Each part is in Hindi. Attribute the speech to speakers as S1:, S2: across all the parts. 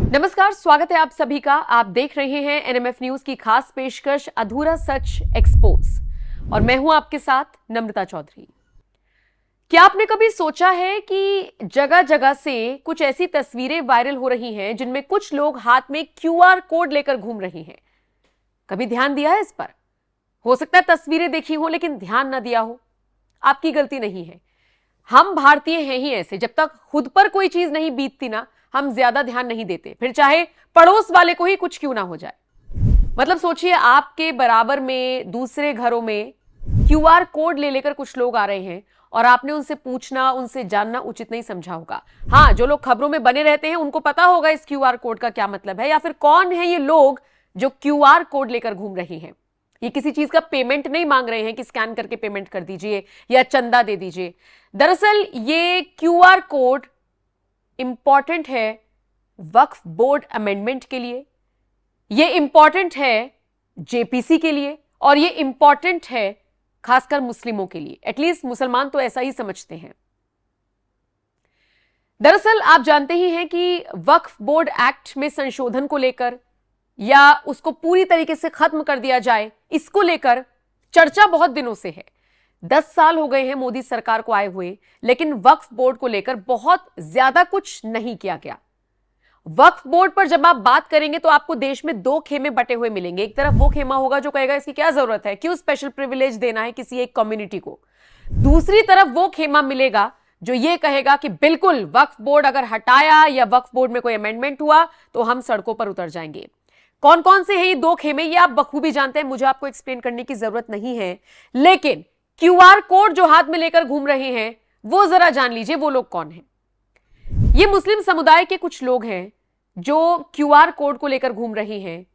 S1: नमस्कार, स्वागत है आप सभी का। आप देख रहे हैं एनएमएफ न्यूज की खास पेशकश अधूरा सच एक्सपोज और मैं हूं आपके साथ नम्रता चौधरी। क्या आपने कभी सोचा है कि जगह जगह से कुछ ऐसी तस्वीरें वायरल हो रही हैं जिनमें कुछ लोग हाथ में क्यूआर कोड लेकर घूम रहे हैं? कभी ध्यान दिया है इस पर? हो सकता है तस्वीरें देखी हो लेकिन ध्यान ना दिया हो। आपकी गलती नहीं है। हम भारतीय हैं ही ऐसे, जब तक खुद पर कोई चीज नहीं बीतती ना, हम ज्यादा ध्यान नहीं देते, फिर चाहे पड़ोस वाले को ही कुछ क्यों ना हो जाए। मतलब सोचिए, आपके बराबर में दूसरे घरों में क्यूआर कोड ले लेकर कुछ लोग आ रहे हैं और आपने उनसे पूछना, उनसे जानना उचित नहीं समझा होगा। हाँ, जो लोग खबरों में बने रहते हैं उनको पता होगा इस क्यूआर कोड का क्या मतलब है, या फिर कौन है ये लोग जो क्यूआर कोड लेकर घूम रहे हैं। ये किसी चीज का पेमेंट नहीं मांग रहे हैं कि स्कैन करके पेमेंट कर दीजिए या चंदा दे दीजिए। दरअसल ये क्यूआर कोड इंपॉर्टेंट है वक्फ बोर्ड अमेंडमेंट के लिए, ये इंपॉर्टेंट है जेपीसी के लिए, और ये इंपॉर्टेंट है खासकर मुस्लिमों के लिए। एटलीस्ट मुसलमान तो ऐसा ही समझते हैं। दरअसल आप जानते ही हैं कि वक्फ बोर्ड एक्ट में संशोधन को लेकर या उसको पूरी तरीके से खत्म कर दिया जाए, इसको लेकर चर्चा बहुत दिनों से है। 10 साल हो गए हैं मोदी सरकार को आए हुए, लेकिन वक्फ बोर्ड को लेकर बहुत ज्यादा कुछ नहीं किया गया। वक्फ बोर्ड पर जब आप बात करेंगे तो आपको देश में दो खेमे बटे हुए मिलेंगे। एक तरफ वो खेमा होगा जो कहेगा इसकी क्या जरूरत है, क्यों स्पेशल प्रिविलेज देना है किसी एक कम्युनिटी को। दूसरी तरफ वो खेमा मिलेगा जो ये कहेगा कि बिल्कुल वक्फ बोर्ड अगर हटाया या वक्फ बोर्ड में कोई अमेंडमेंट हुआ तो हम सड़कों पर उतर जाएंगे। कौन कौन से हैं ये दो खेमे, ये आप बखूबी जानते हैं, मुझे आपको एक्सप्लेन करने की जरूरत नहीं है। लेकिन क्यूआर कोड जो हाथ में लेकर घूम रहे हैं वो जरा जान लीजिए वो लोग कौन हैं। ये मुस्लिम समुदाय के कुछ लोग हैं जो क्यूआर कोड को लेकर घूम रहे हैं।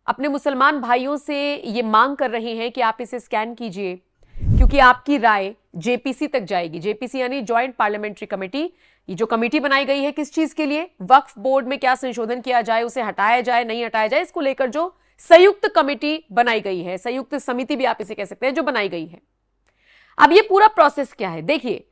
S1: अपने मुसलमान भाइयों से ये मांग कर रहे हैं कि आप इसे स्कैन कीजिए, क्योंकि आपकी राय जेपीसी तक जाएगी। जेपीसी यानी ज्वाइंट पार्लियामेंट्री कमेटी। ये जो कमेटी बनाई गई है किस चीज के लिए, वक्फ बोर्ड में क्या संशोधन किया जाए, उसे हटाया जाए नहीं हटाया जाए, इसको लेकर जो संयुक्त कमेटी बनाई गई है, संयुक्त समिति भी आप इसे कह सकते हैं, जो बनाई गई है। अब ये पूरा प्रोसेस क्या है, देखिए,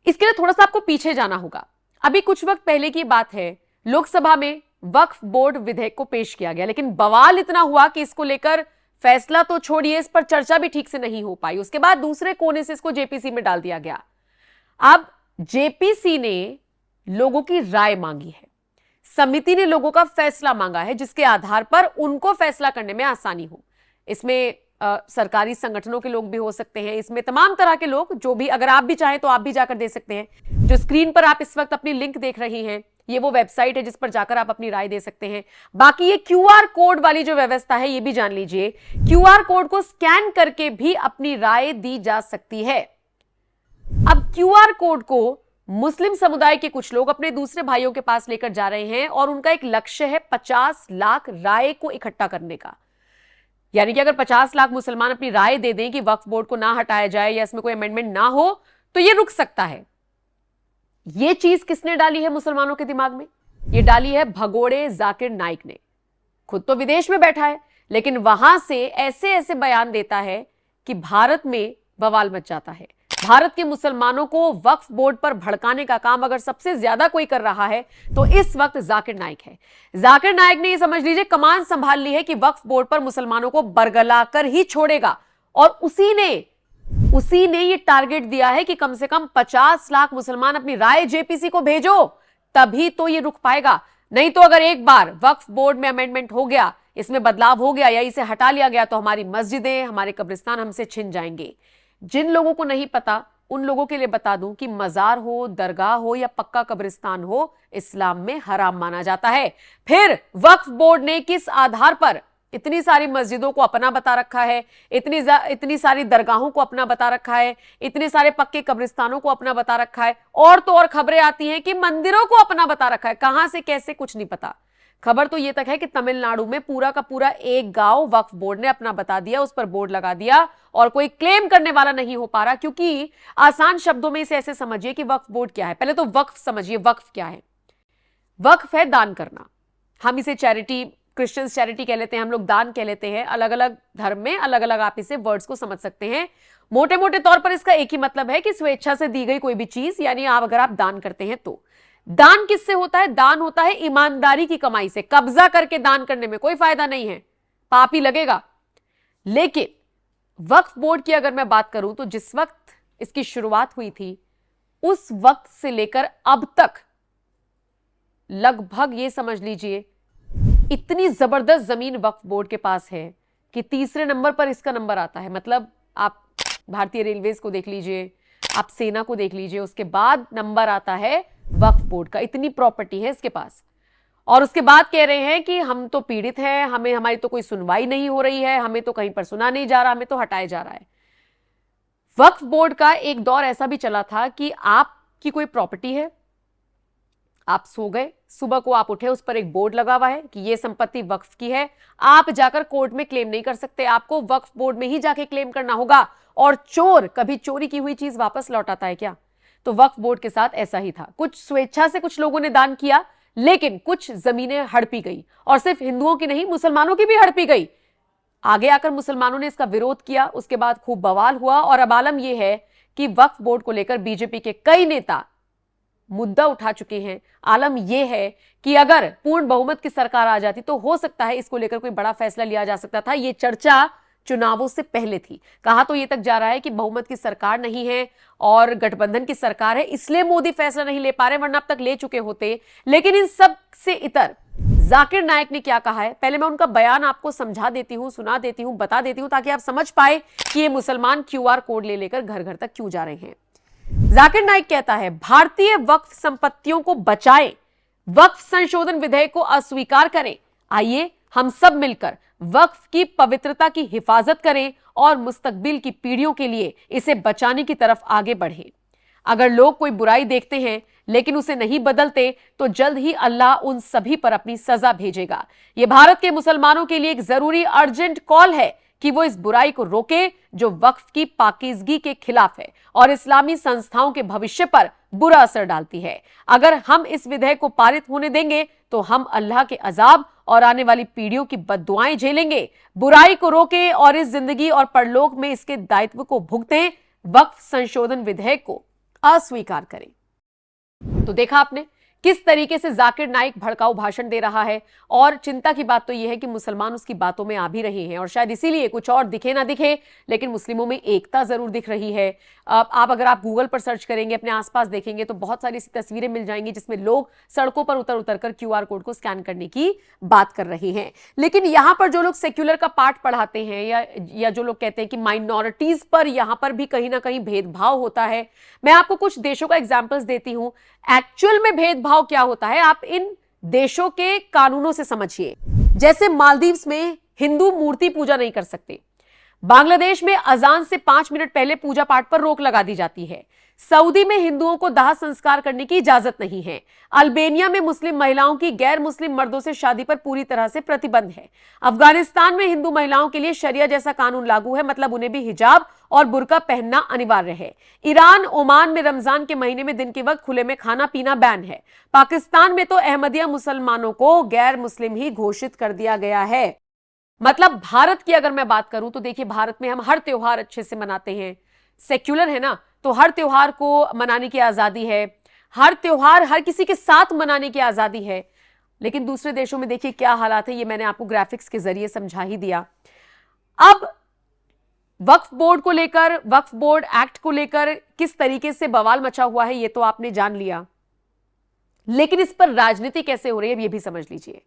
S1: इसके लिए थोड़ा सा आपको पीछे जाना होगा। अभी कुछ वक्त पहले की बात है, लोकसभा में वक्फ बोर्ड विधेयक को पेश किया गया, लेकिन बवाल इतना हुआ कि इसको लेकर फैसला तो छोड़िए, इस पर चर्चा भी ठीक से नहीं हो पाई। उसके बाद दूसरे कोने से इसको जेपीसी में डाल दिया गया। अब जेपीसी ने लोगों की राय मांगी है, समिति ने लोगों का फैसला मांगा है, जिसके आधार पर उनको फैसला करने में आसानी हो। इसमें सरकारी संगठनों के लोग भी हो सकते हैं, इसमें तमाम तरह के लोग, जो भी, अगर आप भी चाहें तो आप भी जाकर दे सकते हैं। जो स्क्रीन पर आप इस वक्त अपनी लिंक देख रही हैं, ये वो वेबसाइट है जिस पर जाकर आप अपनी राय दे सकते हैं। बाकी ये क्यूआर कोड वाली जो व्यवस्था है, ये भी जान लीजिए, क्यूआर कोड को स्कैन करके भी अपनी राय दी जा सकती है। अब क्यूआर कोड को मुस्लिम समुदाय के कुछ लोग अपने दूसरे भाइयों के पास लेकर जा रहे हैं और उनका एक लक्ष्य है 50 लाख राय को इकट्ठा करने का। यानी कि अगर 50 लाख मुसलमान अपनी राय दे दें कि वक्फ बोर्ड को ना हटाया जाए या इसमें कोई अमेंडमेंट ना हो तो ये रुक सकता है। ये चीज किसने डाली है मुसलमानों के दिमाग में? ये डाली है भगोड़े जाकिर नाइक ने। खुद तो विदेश में बैठा है, लेकिन वहां से ऐसे ऐसे बयान देता है कि भारत में बवाल मच जाता है। भारत के मुसलमानों को वक्फ बोर्ड पर भड़काने का काम अगर सबसे ज्यादा कोई कर रहा है तो इस वक्त जाकिर नाइक है। जाकिर नाइक ने, ये समझ लीजिए, कमान संभाल ली है कि वक्फ बोर्ड पर मुसलमानों को बरगलाकर ही छोड़ेगा, और उसी ने ये टारगेट दिया है कि कम से कम 50 लाख मुसलमान अपनी राय जेपीसी को भेजो, तभी तो ये रुक पाएगा। नहीं तो अगर एक बार वक्फ बोर्ड में अमेंडमेंट हो गया, इसमें बदलाव हो गया या इसे हटा लिया गया, तो हमारी मस्जिदें, हमारे कब्रिस्तान हमसे छिन जाएंगे। जिन लोगों को नहीं पता उन लोगों के लिए बता दूं कि मजार हो, दरगाह हो या पक्का कब्रिस्तान हो, इस्लाम में हराम माना जाता है। फिर वक्फ बोर्ड ने किस आधार पर इतनी सारी मस्जिदों को अपना बता रखा है, इतनी सारी दरगाहों को अपना बता रखा है, इतने सारे पक्के कब्रिस्तानों को अपना बता रखा है, और तो और खबरें आती हैं कि मंदिरों को अपना बता रखा है। कहां से कैसे कुछ नहीं पता। खबर तो ये तक है कि तमिलनाडु में पूरा का पूरा एक गांव वक्फ बोर्ड ने अपना बता दिया, उस पर बोर्ड लगा दिया, और कोई क्लेम करने वाला नहीं हो पा रहा। क्योंकि आसान शब्दों में इसे ऐसे समझिए कि वक्फ बोर्ड क्या है। पहले तो वक्फ समझिए, वक्फ क्या है? वक्फ है दान करना। हम इसे चैरिटी, क्रिश्चियंस चैरिटी कह लेते हैं, हम लोग दान कह लेते हैं। अलग अलग धर्म में अलग अलग आप इसे वर्ड्स को समझ सकते हैं। मोटे मोटे तौर पर इसका एक ही मतलब है कि स्वेच्छा से दी गई कोई भी चीज, यानी आप अगर आप दान करते हैं तो। दान किससे होता है? दान होता है ईमानदारी की कमाई से। कब्जा करके दान करने में कोई फायदा नहीं है, पाप ही लगेगा। लेकिन वक्फ बोर्ड की अगर मैं बात करूं तो जिस वक्त इसकी शुरुआत हुई थी उस वक्त से लेकर अब तक लगभग ये समझ लीजिए इतनी जबरदस्त जमीन वक्फ बोर्ड के पास है कि तीसरे नंबर पर इसका नंबर आता है। मतलब आप भारतीय रेलवेज को देख लीजिए, आप सेना को देख लीजिए, उसके बाद नंबर आता है वक्फ बोर्ड का। इतनी प्रॉपर्टी है इसके पास। और उसके बाद कह रहे हैं कि हम तो पीड़ित हैं, हमें हमारी तो कोई सुनवाई नहीं हो रही है, हमें तो कहीं पर सुना नहीं जा रहा, हमें तो हटाया जा रहा है। वक्फ बोर्ड का एक दौर ऐसा भी चला था कि आपकी कोई प्रॉपर्टी है, आप सो गए, सुबह को आप उठे, उस पर एक बोर्ड लगा हुआ है कि यह संपत्ति वक्फ की है। आप जाकर कोर्ट में क्लेम नहीं कर सकते, आपको वक्फ बोर्ड में ही जाके क्लेम करना होगा। और चोर कभी चोरी की हुई चीज वापस लौटाता है क्या? तो वक्फ बोर्ड के साथ ऐसा ही था। कुछ स्वेच्छा से कुछ लोगों ने दान किया, लेकिन कुछ जमीनें हड़पी गई, और सिर्फ हिंदुओं की नहीं, मुसलमानों की भी हड़पी गई। आगे आकर मुसलमानों ने इसका विरोध किया, उसके बाद खूब बवाल हुआ। और अब आलम यह है कि वक्फ बोर्ड को लेकर बीजेपी के कई नेता मुद्दा उठा चुके हैं। आलम यह है कि अगर पूर्ण बहुमत की सरकार आ जाती तो हो सकता है इसको लेकर कोई बड़ा फैसला लिया जा सकता था। यह चर्चा चुनावों से पहले थी। कहा तो यह तक जा रहा है कि बहुमत की सरकार नहीं है और गठबंधन की सरकार है, इसलिए मोदी फैसला नहीं ले पा रहे, वरना अब तक ले चुके होते। लेकिन इन सब से इतर जाकिर नाइक ने क्या कहा है, पहले मैं उनका बयान आपको समझा देती हूं, सुना देती हूं, बता देती हूं, ताकि आप समझ पाए कि ये मुसलमान क्यूआर कोड ले लेकर घर घर तक क्यों जा रहे हैं। जाकिर नाइक कहता है, भारतीय वक्फ संपत्तियों को बचाएं, वक्फ संशोधन विधेयक को अस्वीकार करें। आइए हम सब मिलकर वक्फ की पवित्रता की हिफाजत करें और मुस्तकबिल की पीढ़ियों के लिए इसे बचाने की तरफ आगे बढ़ें। अगर लोग कोई बुराई देखते हैं लेकिन उसे नहीं बदलते तो जल्द ही अल्लाह उन सभी पर अपनी सजा भेजेगा। यह भारत के मुसलमानों के लिए एक जरूरी अर्जेंट कॉल है कि वो इस बुराई को रोके जो वक्फ की पाकीज़गी के खिलाफ है और इस्लामी संस्थाओं के भविष्य पर बुरा असर डालती है। अगर हम इस विधेयक को पारित होने देंगे तो हम अल्लाह के अजाब और आने वाली पीढ़ियों की बद्दुआएं झेलेंगे। बुराई को रोके और इस जिंदगी और परलोक में इसके दायित्व को भुगतें। वक्फ संशोधन विधेयक को अस्वीकार करें। तो देखा आपने किस तरीके से जाकिर नाइक भड़काऊ भाषण दे रहा है। और चिंता की बात तो यह है कि मुसलमान उसकी बातों में आ भी रहे हैं, और शायद इसीलिए कुछ और दिखे ना दिखे लेकिन मुस्लिमों में एकता जरूर दिख रही है। आप अगर आप गूगल पर सर्च करेंगे, अपने आसपास देखेंगे तो बहुत सारी ऐसी तस्वीरें मिल जाएंगी जिसमें लोग सड़कों पर उतर उतर कर क्यूआर कोड को स्कैन करने की बात कर रहे हैं। लेकिन यहां पर जो लोग सेक्युलर का पाठ पढ़ाते हैं या जो लोग कहते हैं कि माइनॉरिटीज पर यहां पर भी कहीं ना कहीं भेदभाव होता है, मैं आपको कुछ देशों का एग्जाम्पल्स देती हूं। एक्चुअल में भेदभाव क्या होता है आप इन देशों के कानूनों से समझिए। जैसे मालदीव्स में हिंदू मूर्ति पूजा नहीं कर सकते, बांग्लादेश में अजान से 5 मिनट पहले पूजा पाठ पर रोक लगा दी जाती है, सऊदी में हिंदुओं को दाह संस्कार करने की इजाजत नहीं है, अल्बेनिया में मुस्लिम महिलाओं की गैर मुस्लिम मर्दों से शादी पर पूरी तरह से प्रतिबंध है, अफगानिस्तान में हिंदू महिलाओं के लिए शरिया जैसा कानून लागू है, मतलब उन्हें भी हिजाब और बुर्का पहनना अनिवार्य है, ईरान ओमान में रमजान के महीने में दिन के वक्त खुले में खाना पीना बैन है, पाकिस्तान में तो अहमदिया मुसलमानों को गैर मुस्लिम ही घोषित कर दिया गया है। मतलब भारत की अगर मैं बात करूं तो देखिए, भारत में हम हर त्योहार अच्छे से मनाते हैं, सेक्युलर है ना, तो हर त्योहार को मनाने की आजादी है, हर त्योहार हर किसी के साथ मनाने की आजादी है। लेकिन दूसरे देशों में देखिए क्या हालात है, ये मैंने आपको ग्राफिक्स के जरिए समझा ही दिया। अब वक्फ बोर्ड को लेकर, वक्फ बोर्ड एक्ट को लेकर किस तरीके से बवाल मचा हुआ है ये तो आपने जान लिया, लेकिन इस पर राजनीति कैसे हो रही है ये भी समझ लीजिए।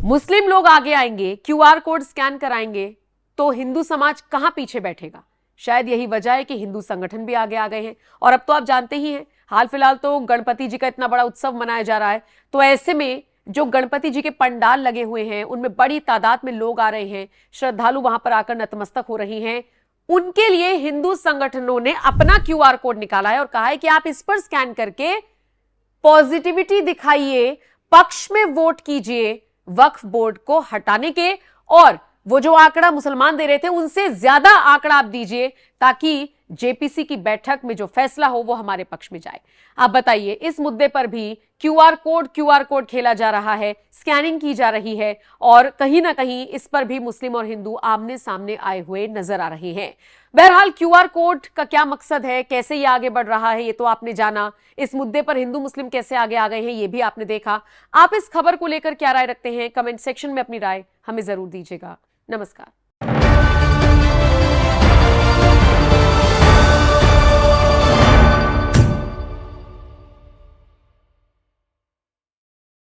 S1: मुस्लिम लोग आगे आएंगे, क्यूआर कोड स्कैन कराएंगे, तो हिंदू समाज कहां पीछे बैठेगा? शायद यही वजह है कि हिंदू संगठन भी आगे आ गए हैं। और अब तो आप जानते ही हैं, हाल फिलहाल तो गणपति जी का इतना बड़ा उत्सव मनाया जा रहा है, तो ऐसे में जो गणपति जी के पंडाल लगे हुए हैं उनमें बड़ी तादाद में लोग आ रहे हैं, श्रद्धालु वहां पर आकर नतमस्तक हो रही हैं। उनके लिए हिंदू संगठनों ने अपना क्यूआर कोड निकाला है और कहा है कि आप इस पर स्कैन करके पॉजिटिविटी दिखाइए, पक्ष में वोट कीजिए वक्फ बोर्ड को हटाने के, और वो जो आंकड़ा मुसलमान दे रहे थे उनसे ज्यादा आंकड़ा आप दीजिए ताकि जेपीसी की बैठक में जो फैसला हो वो हमारे पक्ष में जाए। आप बताइए, इस मुद्दे पर भी क्यूआर कोड खेला जा रहा है, स्कैनिंग की जा रही है और कहीं ना कहीं इस पर भी मुस्लिम और हिंदू आमने सामने आए हुए नजर आ रहे हैं। बहरहाल क्यूआर कोड का क्या मकसद है, कैसे ये आगे बढ़ रहा है, ये तो आपने जाना। इस मुद्दे पर हिंदू मुस्लिम कैसे आगे आ गए हैं, ये भी आपने देखा। आप इस खबर को लेकर क्या राय रखते हैं, कमेंट सेक्शन में अपनी राय हमें जरूर दीजिएगा। नमस्कार।